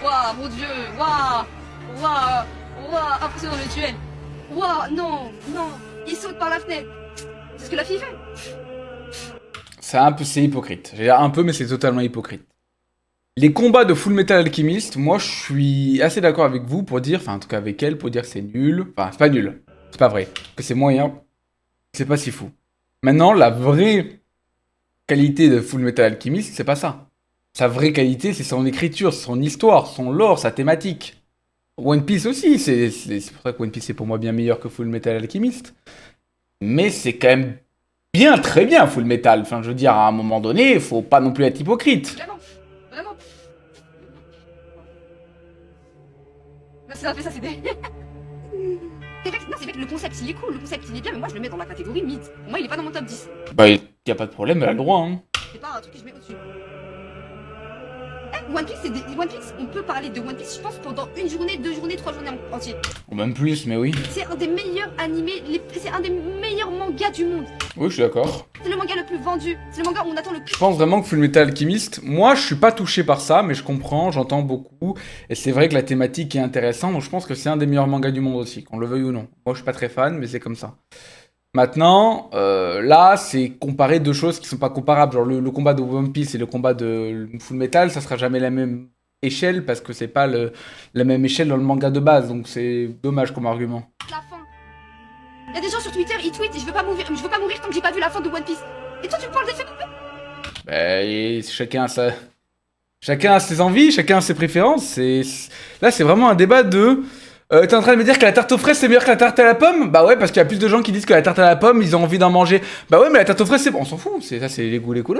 Waouh, mon dieu, waouh, waouh, waouh, impressionnant le duel. Waouh, non, non, il saute par la fenêtre. C'est ce que la fille fait. C'est hypocrite. J'ai un peu, mais c'est totalement hypocrite. Les combats de Full Metal Alchemist, moi je suis assez d'accord avec vous pour dire, enfin en tout cas avec elle, pour dire que c'est nul. Enfin, c'est pas nul, c'est pas vrai. Que c'est moyen, c'est pas si fou. Maintenant, la vraie qualité de Full Metal Alchemist, c'est pas ça. Sa vraie qualité, c'est son écriture, son histoire, son lore, sa thématique. One Piece aussi, c'est pour ça que One Piece est pour moi bien meilleur que Full Metal Alchemist. Mais c'est quand même bien, très bien Full Metal. Enfin, je veux dire, à un moment donné, il faut pas non plus être hypocrite. Vraiment, vraiment. C'est un fait ça, c'est des... C'est vrai que le concept il est cool, le concept il est bien, mais moi je le mets dans la catégorie mid. Pour moi il est pas dans mon top 10. Bah, y a pas de problème, elle a le droit, hein. C'est pas un truc que je mets au-dessus. One Piece, One Piece, on peut parler de One Piece, je pense, pendant une journée, 2 journées, 3 journées entières. Ou même plus, mais oui. C'est un des meilleurs animés, c'est un des meilleurs mangas du monde. Oui, je suis d'accord. C'est le manga le plus vendu, c'est le manga où on attend le plus. Je pense vraiment que Full Metal Alchemist, moi je suis pas touché par ça, mais je comprends, j'entends beaucoup. Et c'est vrai que la thématique est intéressante, donc je pense que c'est un des meilleurs mangas du monde aussi, qu'on le veuille ou non. Moi je suis pas très fan, mais c'est comme ça. Maintenant, là, c'est comparer deux choses qui sont pas comparables. Genre le combat de One Piece et le combat de Full Metal, ça sera jamais la même échelle parce que c'est pas la même échelle dans le manga de base. Donc c'est dommage comme argument. La fin. Il y a des gens sur Twitter, ils tweetent, je veux pas mourir tant que j'ai pas vu la fin de One Piece. Et toi tu me parles d'effet coupé. Bah, et chacun a ses envies, chacun a ses préférences. Là, c'est vraiment un débat de. T'es en train de me dire que la tarte aux fraises c'est meilleur que la tarte à la pomme? Bah ouais, parce qu'il y a plus de gens qui disent que la tarte à la pomme, ils ont envie d'en manger. Bah ouais, mais la tarte aux fraises c'est bon, on s'en fout. Ça, c'est les goûts, les couleurs.